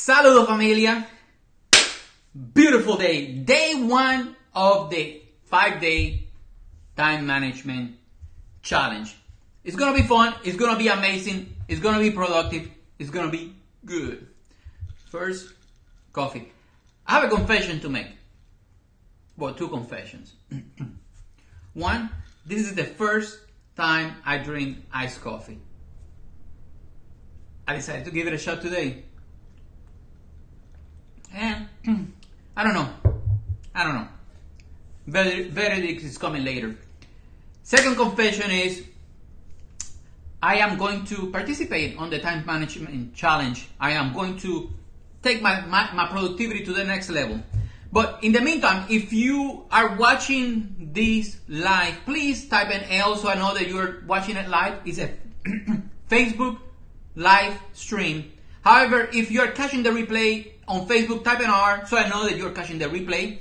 Saludos familia, beautiful day, day one of the 5-day time management challenge. It's gonna be fun, it's gonna be amazing, it's gonna be productive, it's gonna be good. First, coffee. I have a confession to make. Well, two confessions. One, this is the first time I drink iced coffee. I decided to give it a shot today. And I don't know. Verdict is coming later. Second confession is I am going to participate on the time management challenge. I am going to take my productivity to the next level. But in the meantime, if you are watching this live, please type an L so I know that you're watching it live. It's a Facebook live stream. However, if you're catching the replay on Facebook, type an R so I know that you're catching the replay.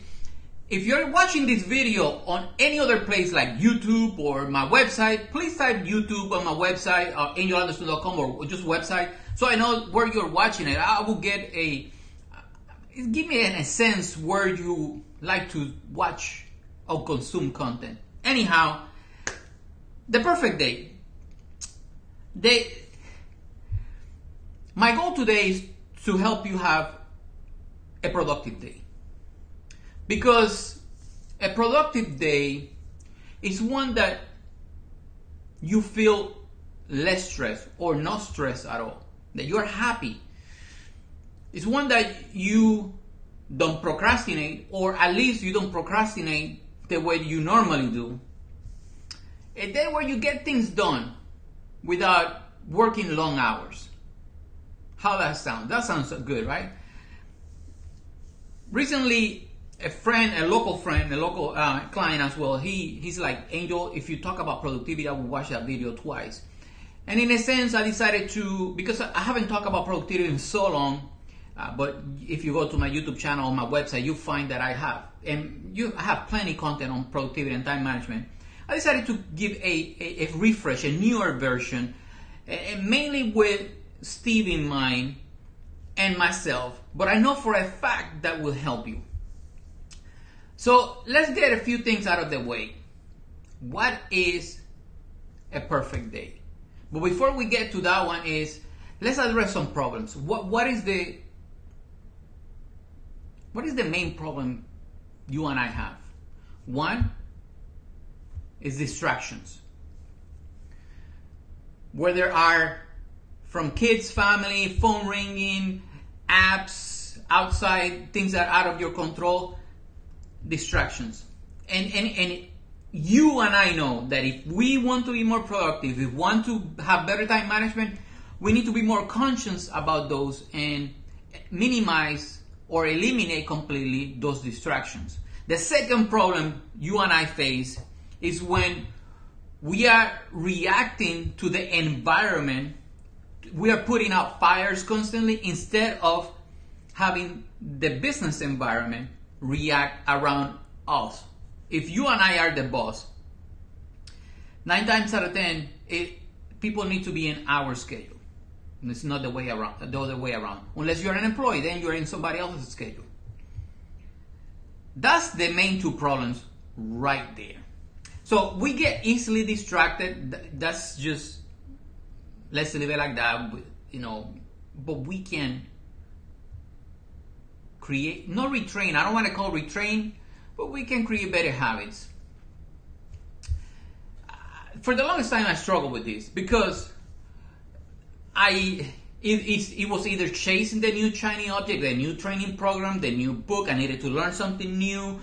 If you're watching this video on any other place like YouTube or my website, please type YouTube on my website, angelanderson.com or just website, so I know where you're watching it. I will get give me a sense where you like to watch or consume content. Anyhow, the perfect day. My goal today is to help you have a productive day. Because a productive day is one that you feel less stressed or not stressed at all. That you're happy. It's one that you don't procrastinate, or at least you don't procrastinate the way you normally do. A day where you get things done without working long hours. How that sounds? That sounds good, right? Recently, a local client as well, he's like, Angel, if you talk about productivity, I will watch that video twice. And in a sense, I decided to, because I haven't talked about productivity in so long, but if you go to my YouTube channel or my website, you find that I have. And I have plenty of content on productivity and time management. I decided to give a refresh, a newer version, mainly with Steve in mind and myself, but I know for a fact that will help you. So let's get a few things out of the way. What is a perfect day? But before we get to that one, let's address some problems. What is the main problem you and I have? One is distractions. Where there are, from kids, family, phone ringing, apps, outside, things that are out of your control, distractions. And you and I know that if we want to be more productive, if we want to have better time management, we need to be more conscious about those and minimize or eliminate completely those distractions. The second problem you and I face is when we are reacting to the environment. We are putting out fires constantly instead of having the business environment react around us. If you and I are the boss, 9 times out of 10, people need to be in our schedule. And it's not the other way around. Unless you're an employee, then you're in somebody else's schedule. That's the main two problems right there. So we get easily distracted. That's just, let's leave it like that, but we can create, not retrain, I don't want to call retrain, but we can create better habits. For the longest time I struggled with this because it was either chasing the new shiny object, the new training program, the new book, I needed to learn something new,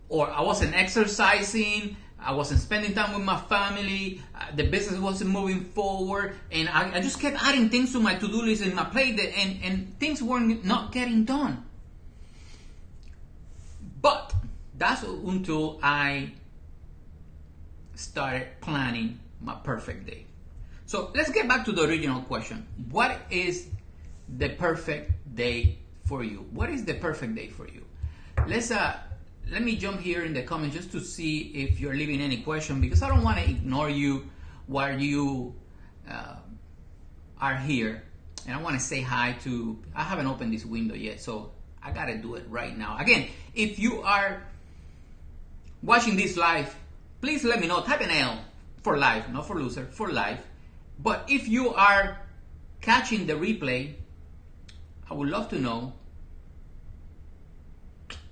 or I wasn't exercising, I wasn't spending time with my family, the business wasn't moving forward, and I just kept adding things to my to-do list and my plate, and things were not getting done. But that's until I started planning my perfect day. So let's get back to the original question. What is the perfect day for you? What is the perfect day for you? Let me jump here in the comments just to see if you're leaving any question, because I don't want to ignore you while you are here. and I want to say hi to, I haven't opened this window yet, so I gotta do it right now. Again, if you are watching this live, please let me know. Type an L for live, not for loser, for live. But if you are catching the replay, I would love to know.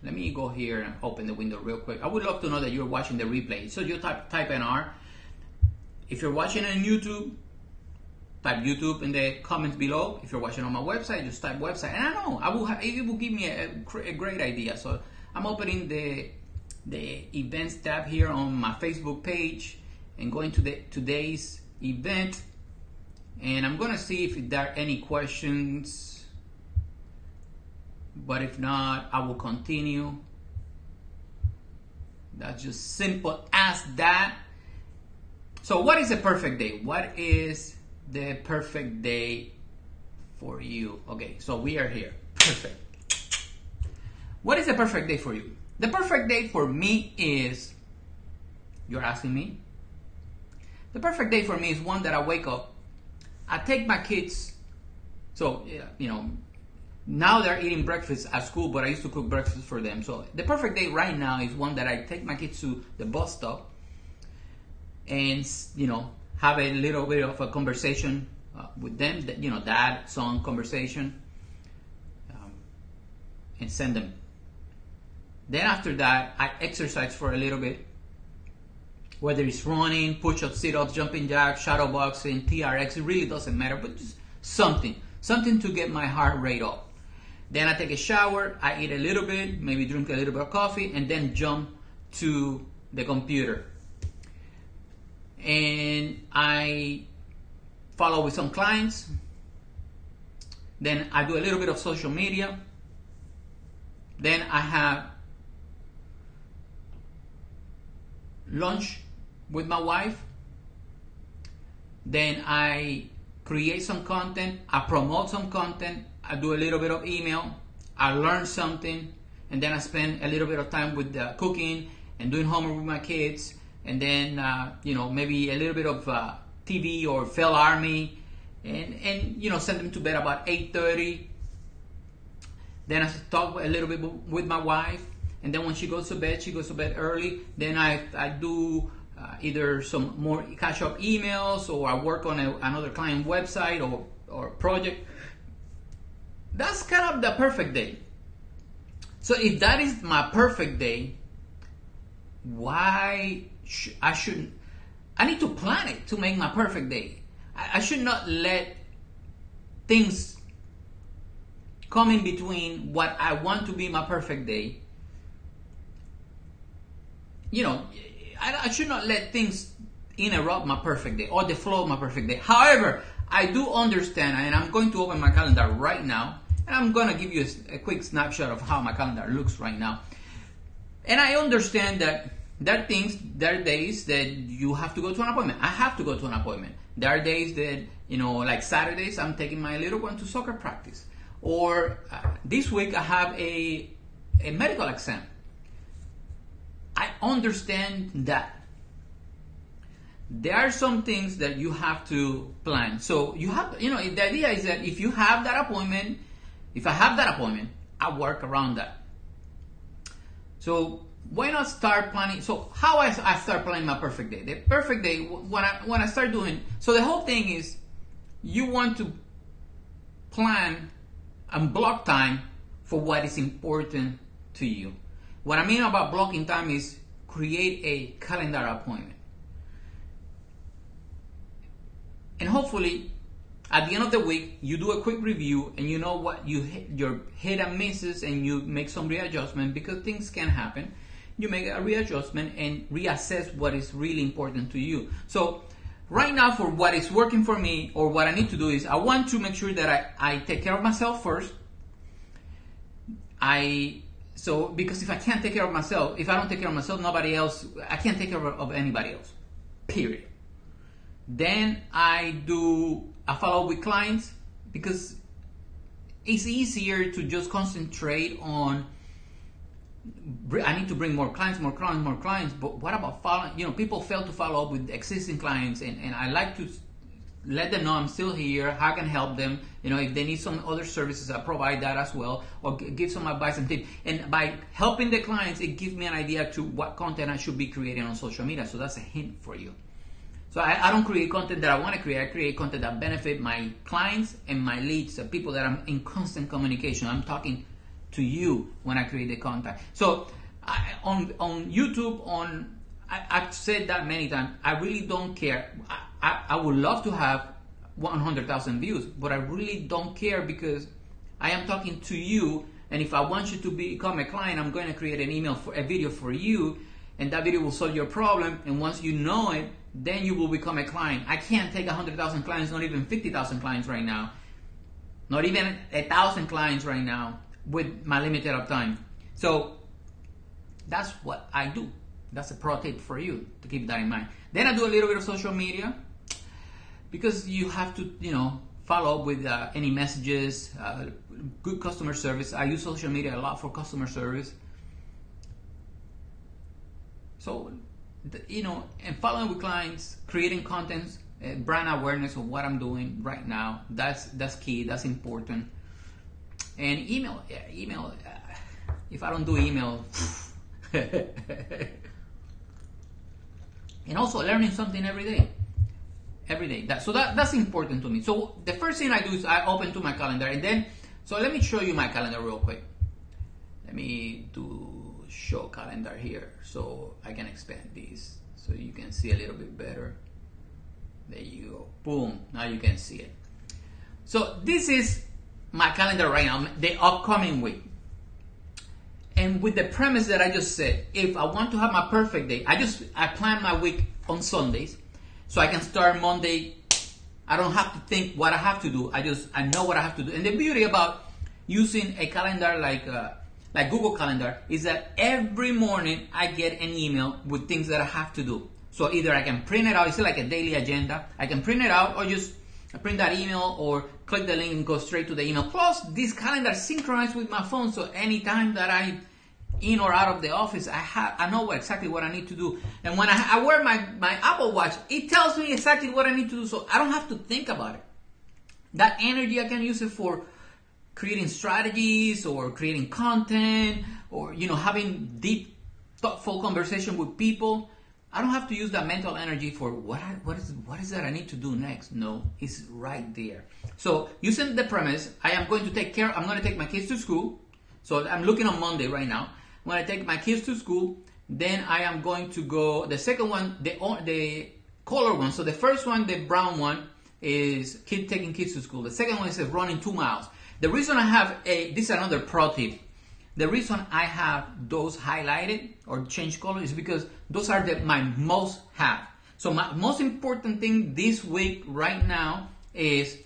Let me go here and open the window real quick. I would love to know that you're watching the replay. So you type an R. If you're watching on YouTube, type YouTube in the comments below. If you're watching on my website, just type website. And I know it will give me a great idea. So I'm opening the events tab here on my Facebook page and going to today's event. And I'm gonna see if there are any questions. But if not, I will continue. That's just simple as that. So what is a perfect day? What is the perfect day for you? Okay, so we are here. Perfect. What is the perfect day for you? The perfect day for me is, you're asking me? The perfect day for me is one that I wake up, I take my kids, so, you know, now they're eating breakfast at school, but I used to cook breakfast for them. So the perfect day right now is one that I take my kids to the bus stop and, you know, have a little bit of a conversation with them, you know, dad, son conversation, and send them. Then after that, I exercise for a little bit, whether it's running, push-ups, sit-ups, jumping jacks, shadow boxing, TRX, it really doesn't matter, but just something to get my heart rate up. Then I take a shower, I eat a little bit, maybe drink a little bit of coffee, and then jump to the computer. And I follow with some clients. Then I do a little bit of social media. Then I have lunch with my wife. Then I create some content, I promote some content, I do a little bit of email, I learn something, and then I spend a little bit of time with cooking and doing homework with my kids, and then you know, maybe a little bit of TV or Fell Army, and you know, send them to bed about 8:30. Then I talk a little bit with my wife, and then when she goes to bed early. Then I do either some more catch-up emails, or I work on another client website or project. That's kind of the perfect day. So if that is my perfect day, why I need to plan it to make my perfect day. I should not let things come in between what I want to be my perfect day. You know, I should not let things interrupt my perfect day or the flow of my perfect day. However, I do understand, and I'm going to open my calendar right now, and I'm going to give you a quick snapshot of how my calendar looks right now. And I understand that there are days that you have to go to an appointment. I have to go to an appointment. There are days that, you know, like Saturdays, I'm taking my little one to soccer practice. Or this week I have a medical exam. I understand that. There are some things that you have to plan. So you have, you know, the idea is that if you have that appointment, if I have that appointment, I work around that. So why not start planning? So how I start planning my perfect day? The perfect day, when I start doing, so the whole thing is you want to plan and block time for what is important to you. What I mean about blocking time is create a calendar appointment. And hopefully, at the end of the week, you do a quick review and you know what your hit and misses, and you make some readjustment, because things can happen. You make a readjustment and reassess what is really important to you. So right now, for what is working for me, or what I need to do, is I want to make sure that I take care of myself first. Because if I can't take care of myself, if I don't take care of myself, nobody else, I can't take care of anybody else, period. Then I follow up with clients, because it's easier to just concentrate on, I need to bring more clients, but what about following, you know, people fail to follow up with existing clients, and I like to let them know I'm still here, how I can help them. You know, if they need some other services, I provide that as well, or give some advice and tips. And by helping the clients, it gives me an idea to what content I should be creating on social media. So that's a hint for you. So I don't create content that I want to create. I create content that benefit my clients and my leads, the people that I'm in constant communication. I'm talking to you when I create the content. So on YouTube, I've said that many times, I really don't care. I would love to have 100,000 views, but I really don't care because I am talking to you, and if I want you to become a client, I'm going to create a video for you, and that video will solve your problem, and once you know it, then you will become a client. I can't take 100,000 clients, not even 50,000 clients right now, not even 1,000 clients right now with my limited of time. So that's what I do. That's a pro tip for you to keep that in mind. Then I do a little bit of social media because you have to, you know, follow up with any messages, good customer service. I use social media a lot for customer service. So, you know, and following with clients, creating content, brand awareness of what I'm doing right now. That's key. That's important. And email. If I don't do email. And also learning something every day. That's important to me. So the first thing I do is I open to my calendar, and then, so let me show you my calendar real quick. Let me do show calendar here so I can expand this so you can see a little bit better. There you go. Boom. Now you can see it. So this is my calendar right now, the upcoming week. And with the premise that I just said, if I want to have my perfect day, I plan my week on Sundays so I can start Monday. I don't have to think what I have to do. I know what I have to do. And the beauty about using a calendar like Google Calendar is that every morning I get an email with things that I have to do. So either I can print it out, it's like a daily agenda. I can print it out, or just print that email or click the link and go straight to the email. Plus, this calendar synchronized with my phone, so anytime that I'm in or out of the office, I know exactly what I need to do. And when I wear my Apple Watch, it tells me exactly what I need to do, so I don't have to think about it. That energy, I can use it for creating strategies or creating content or, you know, having deep, thoughtful conversation with people. I don't have to use that mental energy for what is that I need to do next. No, it's right there. So using the premise, I'm going to take my kids to school. So I'm looking on Monday right now. When I take my kids to school, then I am going to go, the second one, the color one. So the first one, the brown one, is taking kids to school. The second one is running 2 miles. The reason I have this is another pro tip. The reason I have those highlighted or change color is because those are my most have. So my most important thing this week right now is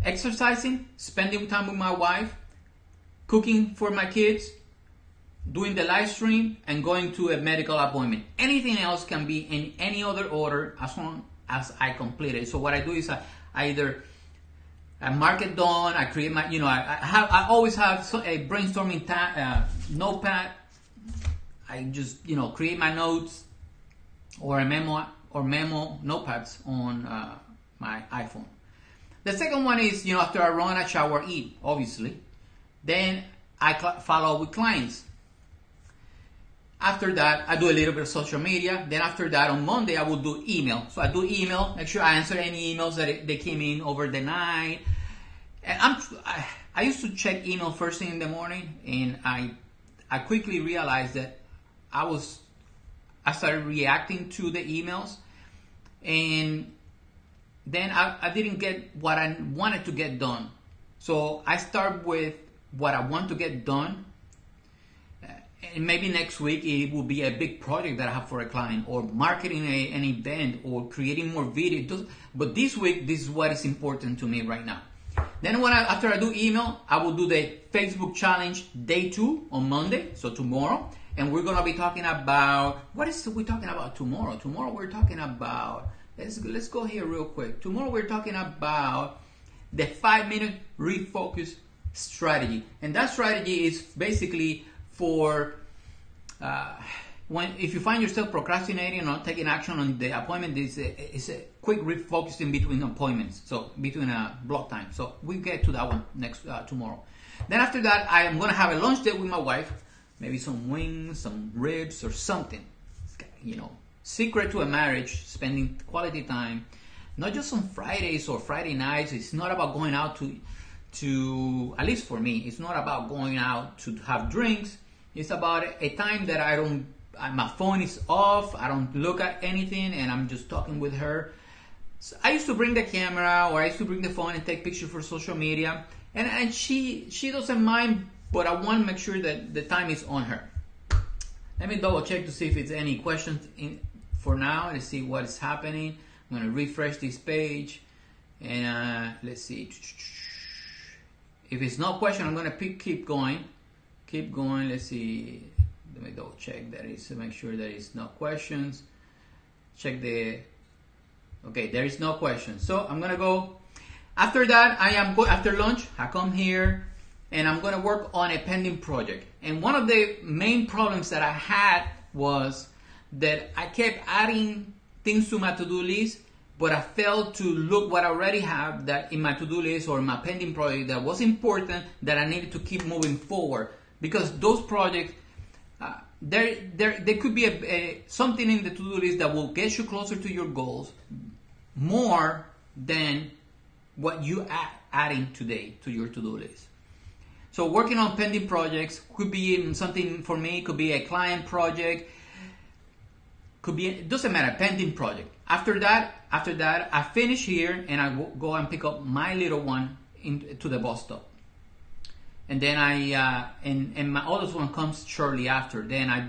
exercising, spending time with my wife, cooking for my kids, doing the live stream, and going to a medical appointment. Anything else can be in any other order as long as I complete it. So what I do is I either mark it done, I create my, I always have a brainstorming notepad. I just, create my notes or a memo notepads on my iPhone. The second one is, after I run, I shower, eat, obviously. Then I follow up with clients. After that, I do a little bit of social media. Then after that, on Monday, I will do email. So I do email, make sure I answer any emails that they came in over the night. And I used to check email first thing in the morning, and I quickly realized that I started reacting to the emails, and then I didn't get what I wanted to get done. So I start with what I want to get done. And maybe next week it will be a big project that I have for a client, or marketing an event, or creating more videos. But this week, this is what is important to me right now. Then after I do email, I will do the Facebook challenge day 2 on Monday, so tomorrow. And we're going to be talking about, what is we talking about tomorrow? Tomorrow we're talking about, let's go here real quick. Tomorrow we're talking about the 5-minute refocus strategy. And that strategy is basically for if you find yourself procrastinating or not taking action on the appointment, it's quick refocusing between appointments, so between block time. So we get to that one next tomorrow. Then after that, I am gonna have a lunch date with my wife, maybe some wings, some ribs, or something. You know, secret to a marriage: spending quality time, not just on Fridays or Friday nights. It's not about going out to at least for me, it's not about going out to have drinks. It's about a time that my phone is off, I don't look at anything, and I'm just talking with her. So I used to bring the camera, or I used to bring the phone and take pictures for social media, and she doesn't mind, but I want to make sure that the time is on her. Let me double check to see if it's any questions for now. Let's see what is happening. I'm going to refresh this page, and let's see. If it's no question, I'm going to keep going. Keep going. Let's see. Let me double check that is to make sure there is no questions. Check the. Okay, there is no questions. So I'm going to go. After that, after lunch, I come here and I'm going to work on a pending project. And one of the main problems that I had was that I kept adding things to my to-do list, but I failed to look what I already have that in my to-do list or my pending project that was important that I needed to keep moving forward. Because those projects, there could be something in the to-do list that will get you closer to your goals more than what you adding today to your to-do list. So working on pending projects could be something for me, could be a client project, could be, it doesn't matter, pending project. After that, I finish here and I go and pick up my little one to the bus stop. And then and my oldest one comes shortly after. Then I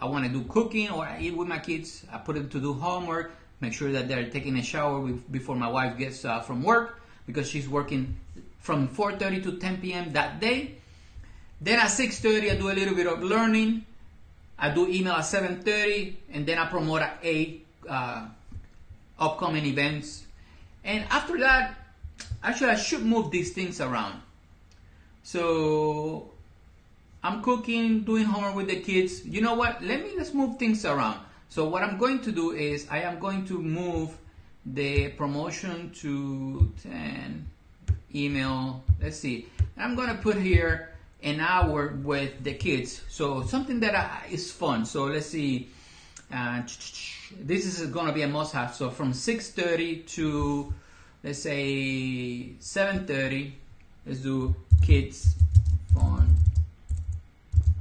want to do cooking, or I eat with my kids. I put them to do homework, make sure that they're taking a shower before my wife gets from work, because she's working from 4:30 to 10 p.m. that day. Then at 6:30, I do a little bit of learning. I do email at 7:30, and then I promote at 8 upcoming events. And after that, actually, I should move these things around. So I'm cooking, doing homework with the kids. You know what? Let's move things around. So what I'm going to do is I am going to move the promotion to 10, email. Let's see. I'm going to put here an hour with the kids. So something that is fun. So let's see. This is going to be a must-have. So from 6:30 to, let's say, 7:30, let's do kids fun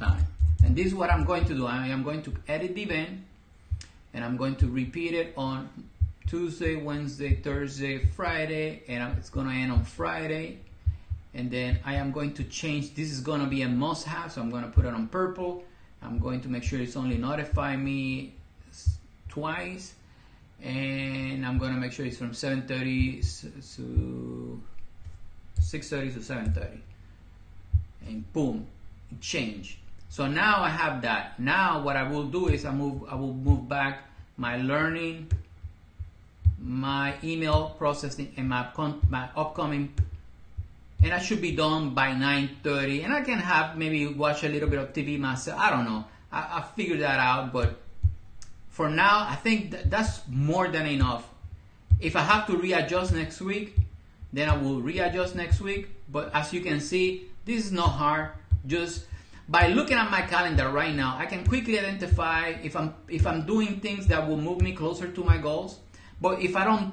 time. And this is what I'm going to do. I am going to edit the event, and I'm going to repeat it on Tuesday, Wednesday, Thursday, Friday, and it's going to end on Friday. And then I am going to change. This is going to be a must-have, so I'm going to put it on purple. I'm going to make sure it's only notify me twice, and I'm going to make sure it's from 7:30 to 6:30 to 7:30, and boom, it changed. So now I have that. Now what I will do is I will move back my learning, my email processing, and my upcoming, and I should be done by 9:30, and I can have maybe watch a little bit of TV myself. I don't know. I figured that out, but for now, I think that's more than enough. If I have to readjust next week, then I will readjust next week. But as you can see, this is not hard. Just by looking at my calendar right now, I can quickly identify if I'm doing things that will move me closer to my goals. But if I don't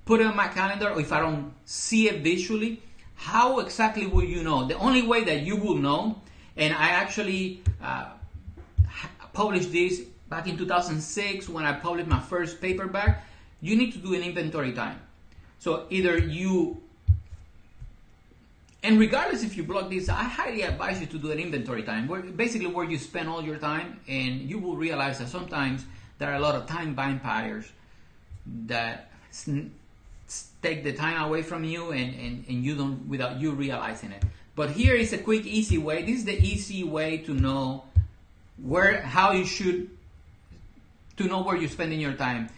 put it on my calendar, or if I don't see it visually, how exactly will you know? The only way that you will know, and I actually published this back in 2006 when I published my first paperback, you need to do an inventory time. So either you, and regardless if you blog this, I highly advise you to do an inventory time, where you spend all your time, and you will realize that sometimes there are a lot of time vampires that take the time away from you, and you don't, without you realizing it. But here is a quick, easy way. This is the easy way to know how you should, to know where you're spending your time,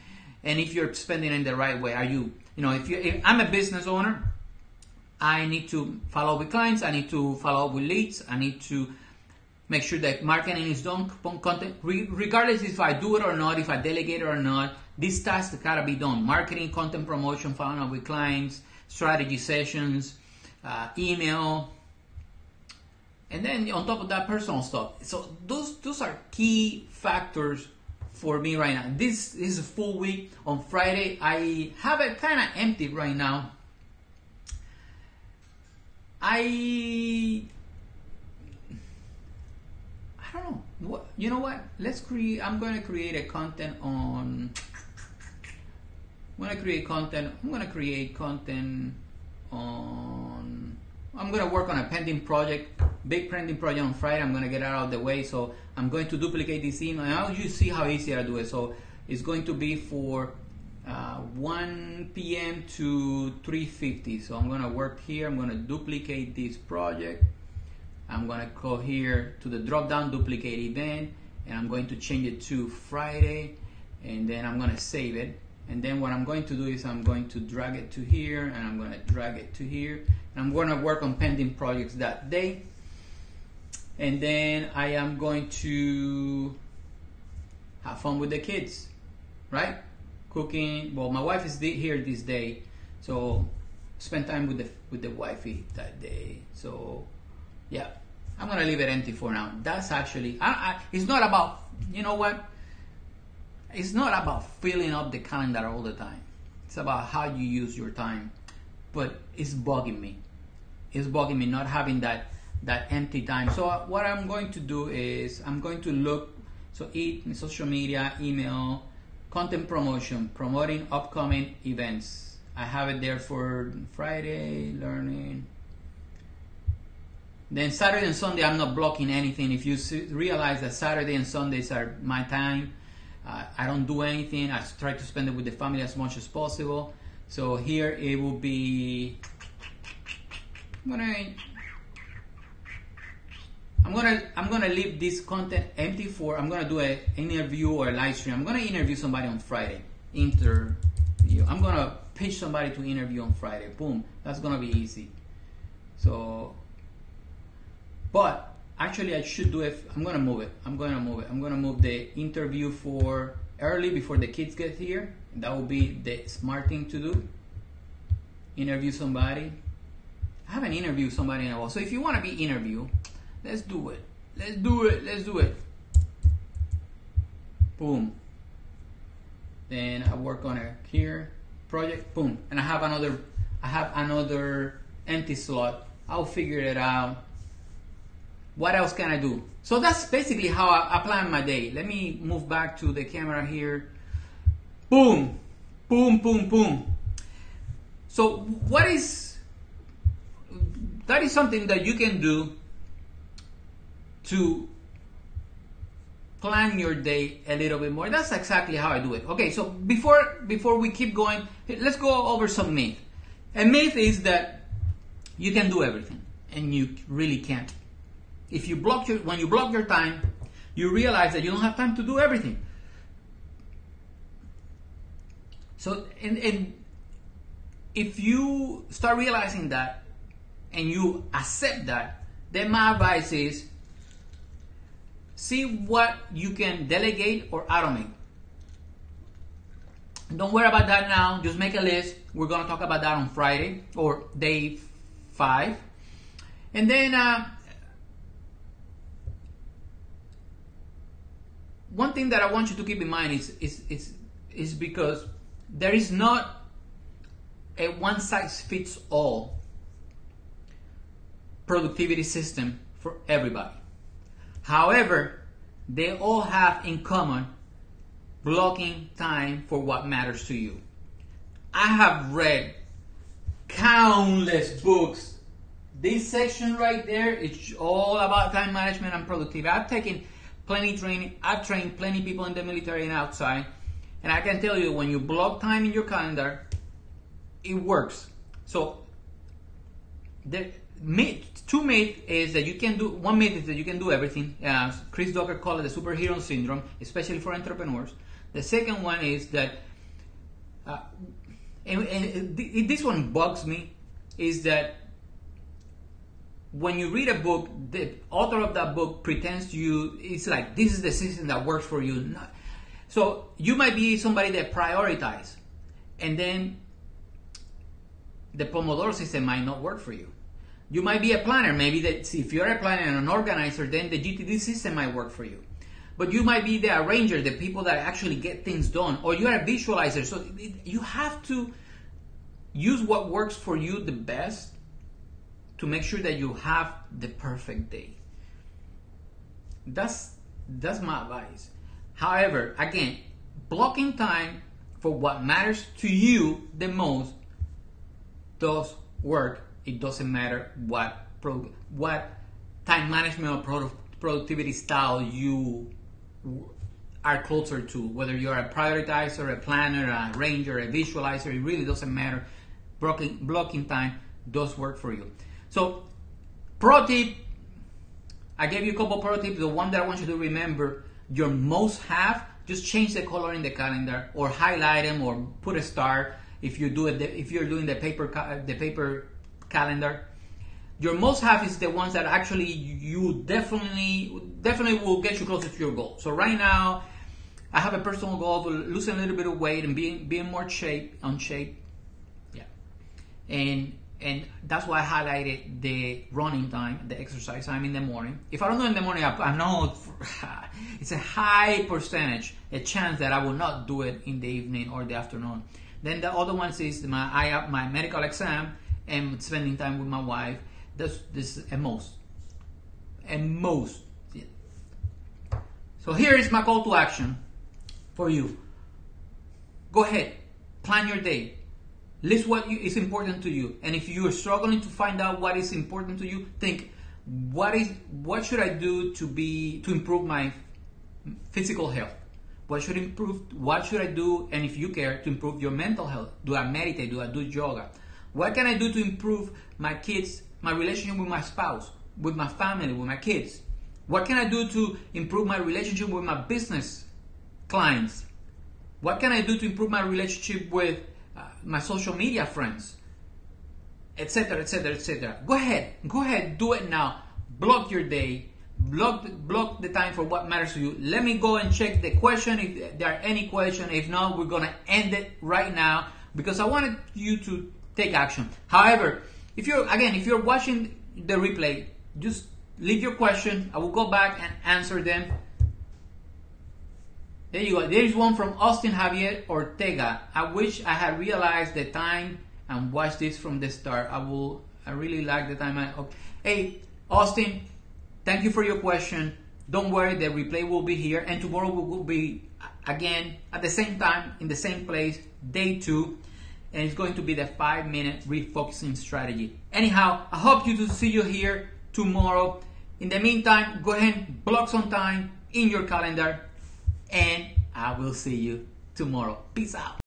and if you're spending it in the right way. If I'm a business owner, I need to follow up with clients, I need to follow up with leads, I need to Make sure that marketing is done, content, regardless if I do it or not, if I delegate it or not, these tasks gotta be done. Marketing, content promotion, following up with clients, strategy sessions, email, and then on top of that, personal stuff. So those are key factors for me right now. This is a full week. On Friday, I have it kind of empty right now. I don't know. You know what? I'm going to create a content on. I'm going to create content on. I'm going to work on a pending project, big pending project on Friday. I'm going to get it out of the way. So I'm going to duplicate this email. And I'll just see how easy I do it. So it's going to be for 1 p.m. to 3:50. So I'm going to work here. I'm going to duplicate this project. I'm going to go here to the drop down, duplicate event, and I'm going to change it to Friday, and then I'm going to save it. And then what I'm going to do is I'm going to drag it to here, and I'm going to drag it to here, and I'm going to work on pending projects that day. And then I am going to have fun with the kids, right? Cooking. Well, my wife is here this day, so spend time with the wifey that day. So yeah, I'm gonna leave it empty for now. That's actually, it's not about, you know what? It's not about filling up the calendar all the time. It's about how you use your time. But it's bugging me. It's bugging me not having that empty time. So what I'm going to do is I'm going to look, so social media, email, content promotion, promoting upcoming events. I have it there for Friday, learning. Then Saturday and Sunday, I'm not blocking anything. If you realize that Saturday and Sundays are my time, I don't do anything. I try to spend it with the family as much as possible. So here it will be. I'm gonna leave this content empty for. I'm gonna do an interview or a live stream. I'm gonna interview somebody on Friday. Interview. I'm gonna pitch somebody to interview on Friday. Boom. That's gonna be easy. So. But actually, I should do it. I'm gonna move it. I'm gonna move the interview for early before the kids get here. That will be the smart thing to do. Interview somebody. I haven't interviewed somebody in a while. So if you want to be interviewed, let's do it. Let's do it. Boom. Then I work on it here. Project. Boom. And I have another empty slot. I'll figure it out. What else can I do? So that's basically how I plan my day. Let me move back to the camera here. Boom, boom, boom, boom. So that is something that you can do to plan your day a little bit more. That's exactly how I do it. Okay, so before we keep going, let's go over some myth. A myth is that you can do everything, and you really can't. If you when you block your time, you realize that you don't have time to do everything. So, and if you start realizing that and you accept that, then my advice is see what you can delegate or automate. Don't worry about that now. Just make a list. We're going to talk about that on Friday or day 5. And then one thing that I want you to keep in mind is because there is not a one-size-fits-all productivity system for everybody. However, they all have in common blocking time for what matters to you. I have read countless books. This section right there, it's all about time management and productivity. I've taken plenty training. I've trained plenty people in the military and outside. And I can tell you, when you block time in your calendar, it works. So the two myths is that you can do. One myth is that you can do everything. Chris Ducker called it the superhero syndrome, especially for entrepreneurs. The second one is that, and this one bugs me, is that when you read a book, the author of that book pretends to you, it's like, this is the system that works for you. So you might be somebody that prioritizes, and then the Pomodoro system might not work for you. You might be a planner. Maybe that if you're a planner and an organizer, then the GTD system might work for you. But you might be the arranger, the people that actually get things done, or you're a visualizer. So you have to use what works for you the best to make sure that you have the perfect day. That's my advice. However, again, blocking time for what matters to you the most does work. It doesn't matter what time management or productivity style you are closer to, whether you're a prioritizer, a planner, a arranger, a visualizer. It really doesn't matter. Blocking time does work for you. So, pro tip, I gave you a couple pro tips. The one that I want you to remember, your most have, just change the color in the calendar or highlight them or put a star if you're doing the paper calendar. Your most have is the ones that actually you definitely will get you closer to your goal. So right now, I have a personal goal to lose a little bit of weight and being more on shape. Yeah, and that's why I highlighted the running time, the exercise time in the morning. If I don't do it in the morning, I know it's a high percentage, a chance that I will not do it in the evening or the afternoon. Then the other ones is my medical exam and spending time with my wife. This is a most. Yeah. So here is my call to action for you. Go ahead, plan your day. List what is important to you. And if you are struggling to find out what is important to you, think, what should I do to improve my physical health? What should I do, and if you care, to improve your mental health? Do I meditate? Do I do yoga? What can I do to improve my kids, my relationship with my spouse, with my family, with my kids? What can I do to improve my relationship with my business clients? What can I do to improve my relationship with my social media friends? Etc., etc., etc. Go ahead, do it now. Block your day. Block the time for what matters to you. Let me go and check the question if there are any questions. If not, we're gonna end it right now because I wanted you to take action. However, if you're watching the replay, just leave your question. I will go back and answer them. There you go. There is one from Austin Javier Ortega. I wish I had realized the time and watched this from the start. I really like the time. Hey, Austin, thank you for your question. Don't worry, the replay will be here, and tomorrow we will be again at the same time in the same place, day 2. And it's going to be the 5-minute refocusing strategy. Anyhow, I hope to see you here tomorrow. In the meantime, go ahead and block some time in your calendar, and I will see you tomorrow. Peace out.